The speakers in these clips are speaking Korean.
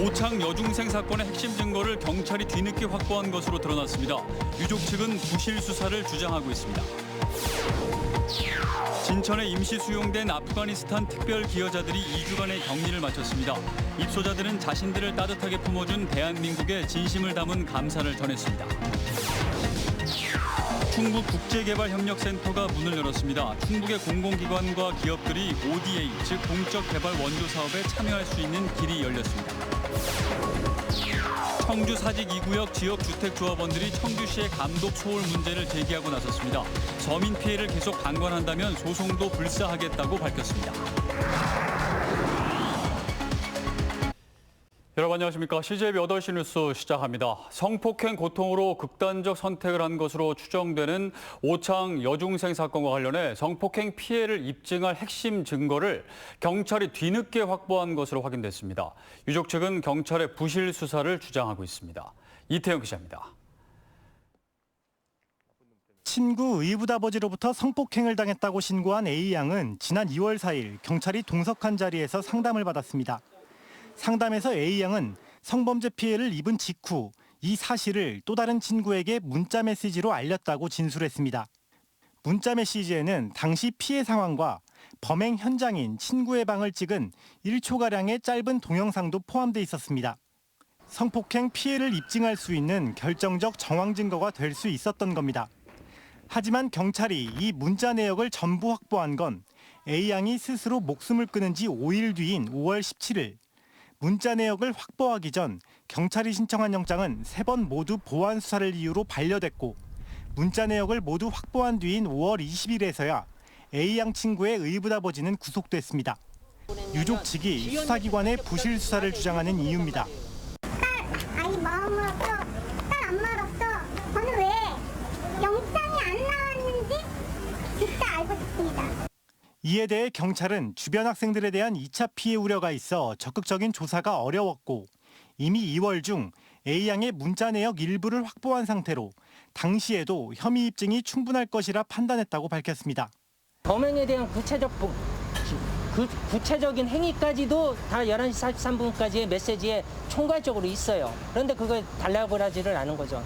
오창 여중생 사건의 핵심 증거를 경찰이 뒤늦게 확보한 것으로 드러났습니다. 유족 측은 부실 수사를 주장하고 있습니다. 진천에 임시 수용된 아프가니스탄 특별 기여자들이 2주간의 격리를 마쳤습니다. 입소자들은 자신들을 따뜻하게 품어준 대한민국에 진심을 담은 감사를 전했습니다. 충북 국제개발협력센터가 문을 열었습니다. 충북의 공공기관과 기업들이 ODA, 즉 공적 개발 원조 사업에 참여할 수 있는 길이 열렸습니다. 청주 사직 2구역 지역주택조합원들이 청주시의 감독 소홀 문제를 제기하고 나섰습니다. 서민 피해를 계속 방관한다면 소송도 불사하겠다고 밝혔습니다. 여러분 안녕하십니까. CJB 8시 뉴스 시작합니다. 성폭행 고통으로 극단적 선택을 한 것으로 추정되는 오창 여중생 사건과 관련해 성폭행 피해를 입증할 핵심 증거를 경찰이 뒤늦게 확보한 것으로 확인됐습니다. 유족 측은 경찰의 부실 수사를 주장하고 있습니다. 이태영 기자입니다. 친구 의붓 아버지로부터 성폭행을 당했다고 신고한 A양은 지난 2월 4일 경찰이 동석한 자리에서 상담을 받았습니다. 상담에서 A양은 성범죄 피해를 입은 직후 이 사실을 또 다른 친구에게 문자 메시지로 알렸다고 진술했습니다. 문자 메시지에는 당시 피해 상황과 범행 현장인 친구의 방을 찍은 1초가량의 짧은 동영상도 포함돼 있었습니다. 성폭행 피해를 입증할 수 있는 결정적 정황 증거가 될 수 있었던 겁니다. 하지만 경찰이 이 문자 내역을 전부 확보한 건 A양이 스스로 목숨을 끊은 지 5일 뒤인 5월 17일. 문자 내역을 확보하기 전 경찰이 신청한 영장은 3번 모두 보안 수사를 이유로 반려됐고 문자 내역을 모두 확보한 뒤인 5월 20일에서야 A양 친구의 의붓 아버지는 구속됐습니다. 유족 측이 수사기관의 부실 수사를 주장하는 이유입니다. 아니 마음 알았어. 딸 안 말았어. 저는 왜 영장이 안 나왔는지 진짜 알고 싶습니다. 이에 대해 경찰은 주변 학생들에 대한 2차 피해 우려가 있어 적극적인 조사가 어려웠고 이미 2월 중 A양의 문자 내역 일부를 확보한 상태로 당시에도 혐의 입증이 충분할 것이라 판단했다고 밝혔습니다. 범행에 대한 구체적인 행위까지도 다 11시 43분까지의 메시지에 총괄적으로 있어요. 그런데 그걸 달라고 하지를 않은 거죠.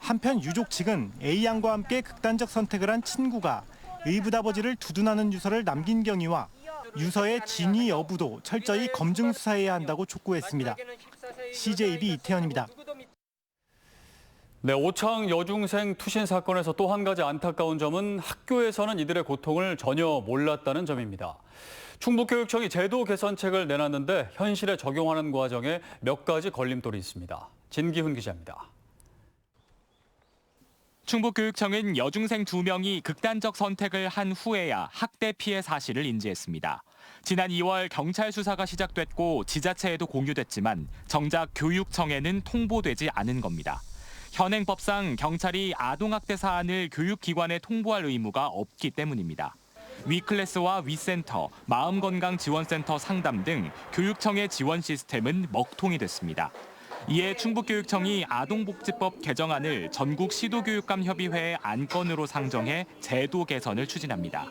한편 유족 측은 A양과 함께 극단적 선택을 한 친구가 의붓 아버지를 두둔하는 유서를 남긴 경위와 유서의 진위 여부도 철저히 검증 수사해야 한다고 촉구했습니다. CJB 이태현입니다. 네, 오창 여중생 투신 사건에서 또 한 가지 안타까운 점은 학교에서는 이들의 고통을 전혀 몰랐다는 점입니다. 충북교육청이 제도 개선책을 내놨는데 현실에 적용하는 과정에 몇 가지 걸림돌이 있습니다. 진기훈 기자입니다. 충북교육청은 여중생 2명이 극단적 선택을 한 후에야 학대 피해 사실을 인지했습니다. 지난 2월 경찰 수사가 시작됐고 지자체에도 공유됐지만 정작 교육청에는 통보되지 않은 겁니다. 현행 법상 경찰이 아동학대 사안을 교육기관에 통보할 의무가 없기 때문입니다. 위클래스와 위센터, 마음건강지원센터 상담 등 교육청의 지원 시스템은 먹통이 됐습니다. 이에 충북교육청이 아동복지법 개정안을 전국 시도교육감협의회의 안건으로 상정해 제도 개선을 추진합니다.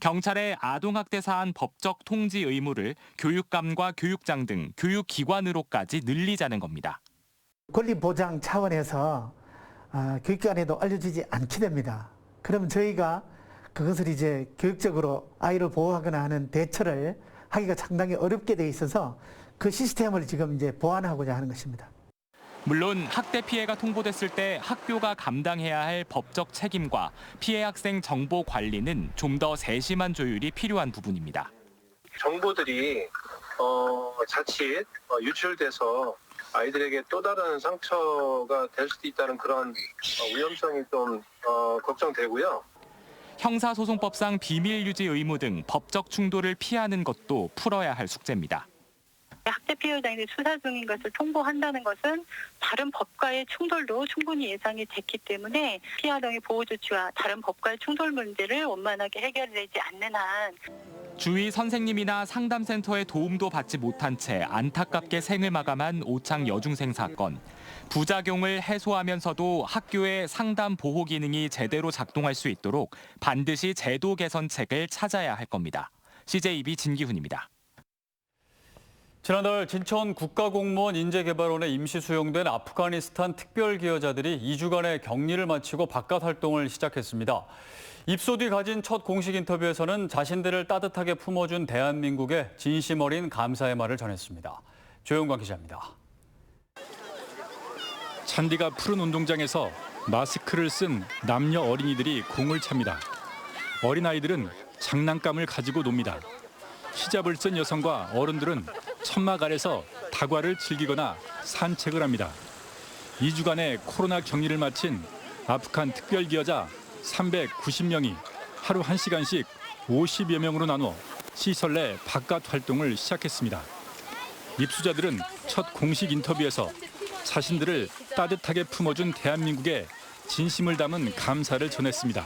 경찰의 아동학대 사안 법적 통지 의무를 교육감과 교육장 등 교육기관으로까지 늘리자는 겁니다. 권리 보장 차원에서 교육기관에도 알려주지 않게 됩니다. 그럼 저희가 그것을 이제 교육적으로 아이를 보호하거나 하는 대처를 하기가 상당히 어렵게 돼 있어서 그 시스템을 지금 이제 보완하고자 하는 것입니다. 물론 학대 피해가 통보됐을 때 학교가 감당해야 할 법적 책임과 피해 학생 정보 관리는 좀 더 세심한 조율이 필요한 부분입니다. 정보들이 자칫 유출돼서 아이들에게 또 다른 상처가 될 수도 있다는 그런 위험성이 좀 걱정되고요. 형사소송법상 비밀 유지 의무 등 법적 충돌을 피하는 것도 풀어야 할 숙제입니다. 학대 피해자인이 수사 중인 것을 통보한다는 것은 다른 법과의 충돌도 충분히 예상이 됐기 때문에 피해 아동의 보호 조치와 다른 법과의 충돌 문제를 원만하게 해결되지 않는 한 주위 선생님이나 상담센터의 도움도 받지 못한 채 안타깝게 생을 마감한 오창 여중생 사건. 부작용을 해소하면서도 학교의 상담 보호 기능이 제대로 작동할 수 있도록 반드시 제도 개선책을 찾아야 할 겁니다. CJB 진기훈입니다. 지난달 진천 국가공무원 인재개발원에 임시 수용된 아프가니스탄 특별기여자들이 2주간의 격리를 마치고 바깥 활동을 시작했습니다. 입소 뒤 가진 첫 공식 인터뷰에서는 자신들을 따뜻하게 품어준 대한민국에 진심 어린 감사의 말을 전했습니다. 조영광 기자입니다. 잔디가 푸른 운동장에서 마스크를 쓴 남녀 어린이들이 공을 찹니다. 어린아이들은 장난감을 가지고 놉니다. 히잡을 쓴 여성과 어른들은 천막 아래서 다과를 즐기거나 산책을 합니다. 2주간의 코로나 격리를 마친 아프간 특별기여자 390명이 하루 1시간씩 50여 명으로 나눠 시설 내 바깥 활동을 시작했습니다. 입수자들은 첫 공식 인터뷰에서 자신들을 따뜻하게 품어준 대한민국에 진심을 담은 감사를 전했습니다.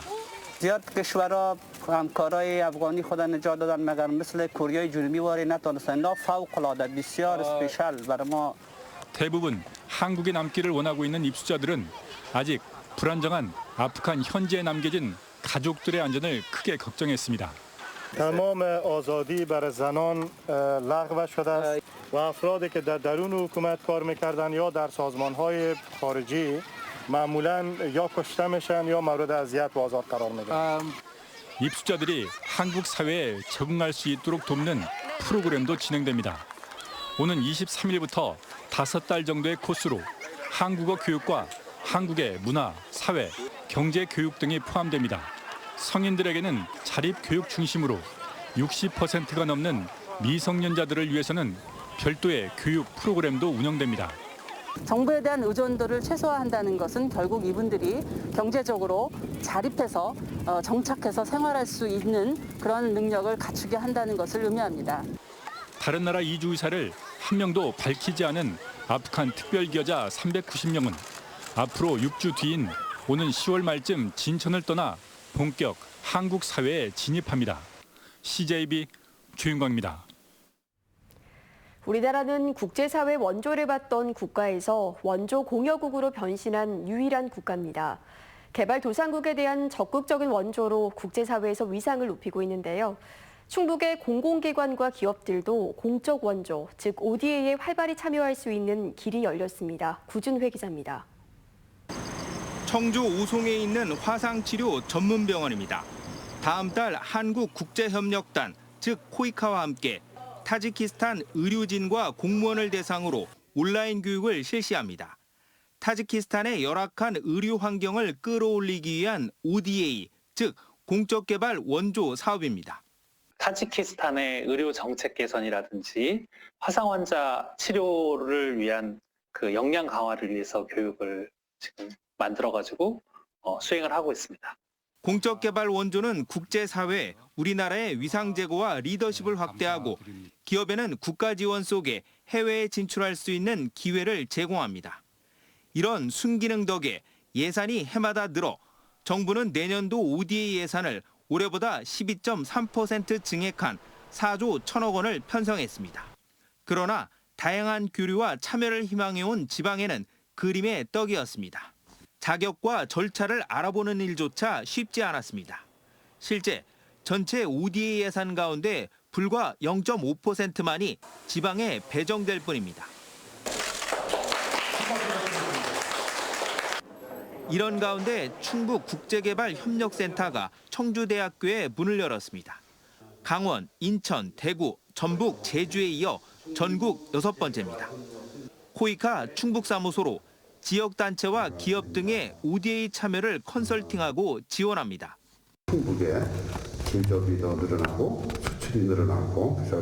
زیاد کشورها همکارای افغانی خود نجات دادن مگر مثل کوریای جنوبی واری نتونستن. اینا فوق‌العاده بسیار اسپیشال برای ما. 대부분 한국에 남기를 원하고 있는 입수자들은 아직 불안정한 아프간 현지에 남겨진 가족들의 안전을 크게 걱정했습니다. تمام آزادی برای زنان لغو شده است و افرادی که در درون حکومت کار می‌کردند یا در سازمان‌های خارجی معمولاً یا کشته میشن یا مورد اذیت و آزار قرار میگیرن. 입수자들이 한국 사회에 적응할 수 있도록 돕는 프로그램도 진행됩니다. 오는 23일부터 5달 정도의 코스로 한국어 교육과 한국의 문화, 사회, 경제 교육 등이 포함됩니다. 성인들에게는 자립 교육 중심으로 60%가 넘는 미성년자들을 위해서는 별도의 교육 프로그램도 운영됩니다. 정부에 대한 의존도를 최소화한다는 것은 결국 이분들이 경제적으로 자립해서 정착해서 생활할 수 있는 그런 능력을 갖추게 한다는 것을 의미합니다. 다른 나라 이주 의사를 한 명도 밝히지 않은 아프간 특별기여자 390명은 앞으로 6주 뒤인 오는 10월 말쯤 진천을 떠나 본격 한국 사회에 진입합니다. CJB 조윤광입니다. 우리나라는 국제사회 원조를 받던 국가에서 원조 공여국으로 변신한 유일한 국가입니다. 개발도상국에 대한 적극적인 원조로 국제사회에서 위상을 높이고 있는데요. 충북의 공공기관과 기업들도 공적 원조, 즉 ODA에 활발히 참여할 수 있는 길이 열렸습니다. 구준회 기자입니다. 청주 오송에 있는 화상치료 전문병원입니다. 다음 달 한국국제협력단, 즉 코이카와 함께 타지키스탄 의료진과 공무원을 대상으로 온라인 교육을 실시합니다. 타지키스탄의 열악한 의료 환경을 끌어올리기 위한 ODA, 즉 공적개발 원조 사업입니다. 타지키스탄의 의료 정책 개선이라든지 화상 환자 치료를 위한 그 역량 강화를 위해서 교육을 지금 만들어가지고 수행을 하고 있습니다. 공적개발 원조는 국제사회, 우리나라의 위상 제고와 리더십을 확대하고 기업에는 국가 지원 속에 해외에 진출할 수 있는 기회를 제공합니다. 이런 순기능 덕에 예산이 해마다 늘어 정부는 내년도 ODA 예산을 올해보다 12.3% 증액한 4조 1천억 원을 편성했습니다. 그러나 다양한 교류와 참여를 희망해온 지방에는 그림의 떡이었습니다. 자격과 절차를 알아보는 일조차 쉽지 않았습니다. 실제 전체 ODA 예산 가운데 불과 0.5%만이 지방에 배정될 뿐입니다. 이런 가운데 충북국제개발협력센터가 청주대학교에 문을 열었습니다. 강원, 인천, 대구, 전북, 제주에 이어 전국 6번째입니다. 코이카 충북사무소로 지역단체와 기업 등의 ODA 참여를 컨설팅하고 지원합니다. 충북의 진접이 더 늘어나고 수출이 늘어나고 그래서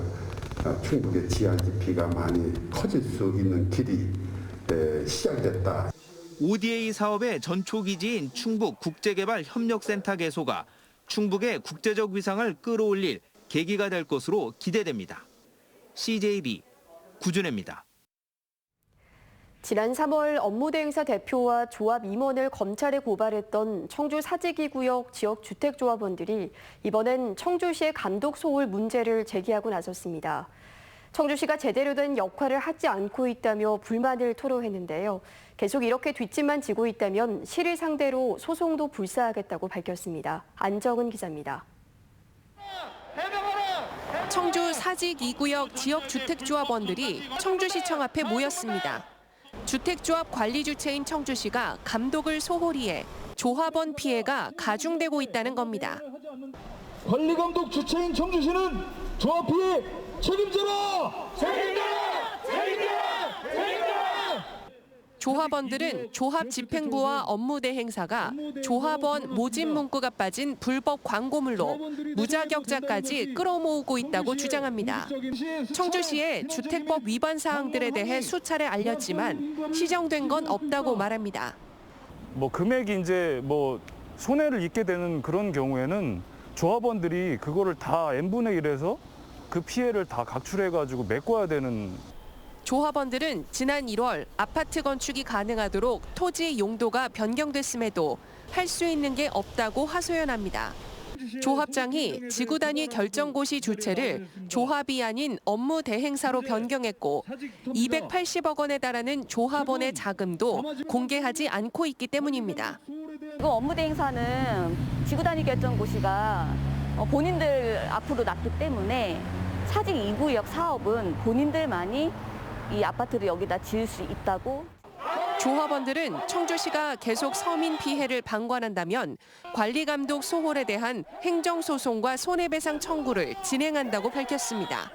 충북의 GRDP가 많이 커질 수 있는 길이 시작됐다. ODA 사업의 전초기지인 충북국제개발협력센터 개소가 충북의 국제적 위상을 끌어올릴 계기가 될 것으로 기대됩니다. CJB 구준혜입니다. 지난 3월 업무대행사 대표와 조합 임원을 검찰에 고발했던 청주 사직이구역 지역 주택조합원들이 이번엔 청주시의 감독 소홀 문제를 제기하고 나섰습니다. 청주시가 제대로 된 역할을 하지 않고 있다며 불만을 토로했는데요. 계속 이렇게 뒷짐만 지고 있다면 시를 상대로 소송도 불사하겠다고 밝혔습니다. 안정은 기자입니다. 청주 사직 2구역 지역주택조합원들이 청주시청 앞에 모였습니다. 주택조합 관리 주체인 청주시가 감독을 소홀히 해 조합원 피해가 가중되고 있다는 겁니다. 관리감독 주체인 청주시는 조합 피해 책임져라! 책임져라! 책임져라! 책임져라! 조합원들은 조합 집행부와 업무 대행사가 조합원 모집 문구가 빠진 불법 광고물로 무자격자까지 끌어모으고 있다고 주장합니다. 청주시에 주택법 위반 사항들에 대해 수차례 알렸지만 시정된 건 없다고 말합니다. 금액이 이제 손해를 입게 되는 그런 경우에는 조합원들이 그거를 다 n분의 1에서 그 피해를 다 각출해가지고 메꿔야 되는. 조합원들은 지난 1월 아파트 건축이 가능하도록 토지 용도가 변경됐음에도 할 수 있는 게 없다고 하소연합니다. 조합장이 지구 단위 결정고시 주체를 조합이 아닌 업무 대행사로 변경했고 280억 원에 달하는 조합원의 자금도 공개하지 않고 있기 때문입니다. 그 업무 대행사는 지구 단위 결정고시가 본인들 앞으로 놨기 때문에 사직 2구역 사업은 본인들만이 이 아파트를 여기다 지을 수 있다고. 조합원들은 청주시가 계속 서민 피해를 방관한다면 관리감독 소홀에 대한 행정소송과 손해배상 청구를 진행한다고 밝혔습니다.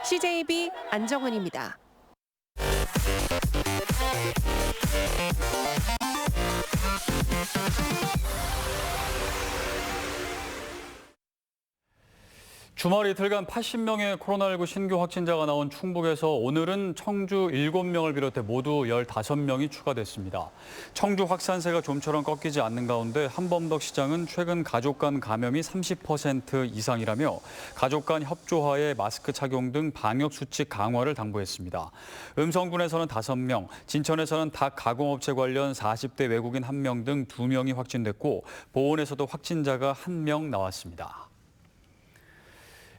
CJB 안정은입니다. 주말 이틀간 80명의 코로나19 신규 확진자가 나온 충북에서 오늘은 청주 7명을 비롯해 모두 15명이 추가됐습니다. 청주 확산세가 좀처럼 꺾이지 않는 가운데 한범덕 시장은 최근 가족 간 감염이 30% 이상이라며 가족 간 협조하에 마스크 착용 등 방역 수칙 강화를 당부했습니다. 음성군에서는 5명, 진천에서는 닭 가공업체 관련 40대 외국인 1명 등 2명이 확진됐고 보은에서도 확진자가 1명 나왔습니다.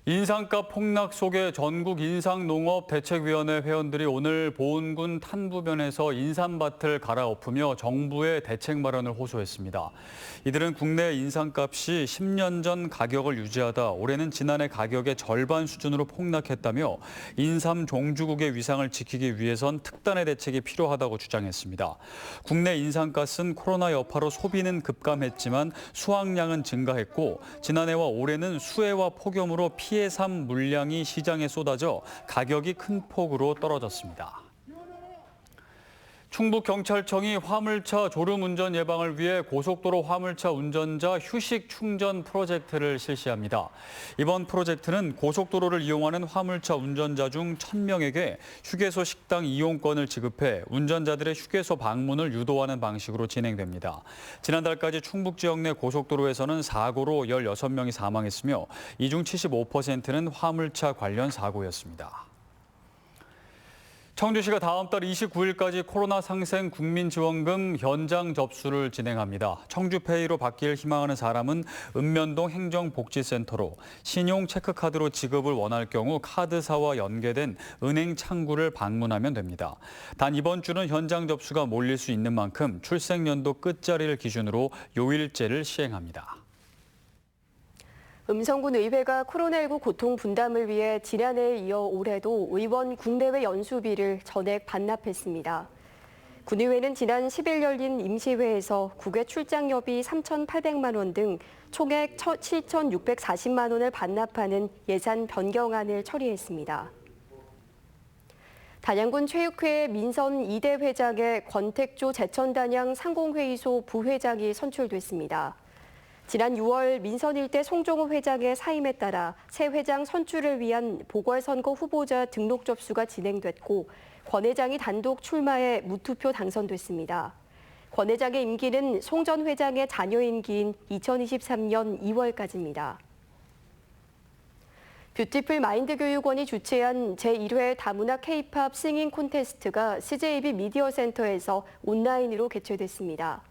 인상값 폭락 속에 전국인상농업대책위원회 회원들이 오늘 보은군 탄부변에서 인삼밭을 갈아엎으며 정부의 대책 마련을 호소했습니다. 이들은 국내 인삼값이 10년 전 가격을 유지하다 올해는 지난해 가격의 절반 수준으로 폭락했다며 인삼 종주국의 위상을 지키기 위해선 특단의 대책이 필요하다고 주장했습니다. 국내 인삼가스는 코로나 여파로 소비는 급감했지만 수확량은 증가했고 지난해와 올해는 수해와 폭염으로 피해삼 물량이 시장에 쏟아져 가격이 큰 폭으로 떨어졌습니다. 충북경찰청이 화물차 졸음운전 예방을 위해 고속도로 화물차 운전자 휴식 충전 프로젝트를 실시합니다. 이번 프로젝트는 고속도로를 이용하는 화물차 운전자 중 1,000명에게 휴게소 식당 이용권을 지급해 운전자들의 휴게소 방문을 유도하는 방식으로 진행됩니다. 지난달까지 충북 지역 내 고속도로에서는 사고로 16명이 사망했으며 이 중 75%는 화물차 관련 사고였습니다. 청주시가 다음 달 29일까지 코로나 상생 국민지원금 현장 접수를 진행합니다. 청주페이로 받길 희망하는 사람은 읍면동 행정복지센터로 신용 체크카드로 지급을 원할 경우 카드사와 연계된 은행 창구를 방문하면 됩니다. 단 이번 주는 현장 접수가 몰릴 수 있는 만큼 출생연도 끝자리를 기준으로 요일제를 시행합니다. 음성군 의회가 코로나19 고통 분담을 위해 지난해에 이어 올해도 의원 국내외 연수비를 전액 반납했습니다. 군의회는 지난 10일 열린 임시회에서 국외 출장료비 3,800만 원 등 총액 7,640만 원을 반납하는 예산 변경안을 처리했습니다. 단양군 체육회 민선 2대 회장의 권택조 제천단양 상공회의소 부회장이 선출됐습니다. 지난 6월 민선 일대 송종호 회장의 사임에 따라 새 회장 선출을 위한 보궐선거 후보자 등록 접수가 진행됐고 권 회장이 단독 출마해 무투표 당선됐습니다. 권 회장의 임기는 송 전 회장의 자녀 임기인 2023년 2월까지입니다. 뷰티풀 마인드 교육원이 주최한 제1회 다문화 K-팝 싱잉 콘테스트가 CJB 미디어 센터에서 온라인으로 개최됐습니다.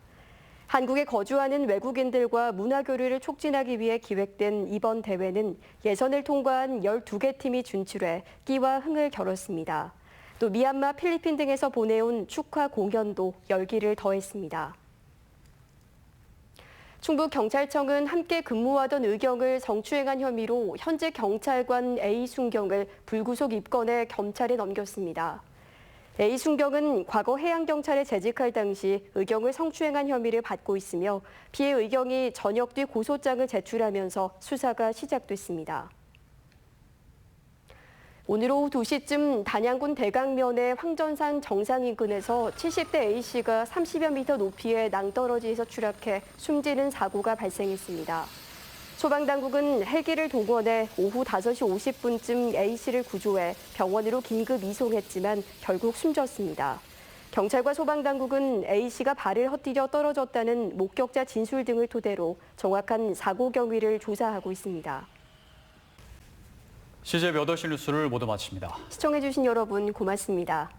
한국에 거주하는 외국인들과 문화교류를 촉진하기 위해 기획된 이번 대회는 예선을 통과한 12개 팀이 진출해 끼와 흥을 겨뤘습니다. 또 미얀마, 필리핀 등에서 보내온 축하 공연도 열기를 더했습니다. 충북경찰청은 함께 근무하던 의경을 성추행한 혐의로 현재 경찰관 A 순경을 불구속 입건해 검찰에 넘겼습니다. A 순경은 과거 해양경찰에 재직할 당시 의경을 성추행한 혐의를 받고 있으며 피해 의경이 전역 뒤 고소장을 제출하면서 수사가 시작됐습니다. 오늘 오후 2시쯤 단양군 대강면의 황전산 정상 인근에서 70대 A씨가 30여 미터 높이의 낭떠러지에서 추락해 숨지는 사고가 발생했습니다. 소방당국은 헬기를 동원해 오후 5시 50분쯤 A씨를 구조해 병원으로 긴급 이송했지만 결국 숨졌습니다. 경찰과 소방당국은 A씨가 발을 헛디뎌 떨어졌다는 목격자 진술 등을 토대로 정확한 사고 경위를 조사하고 있습니다. CJB 8시 뉴스를 모두 마칩니다. 시청해주신 여러분 고맙습니다.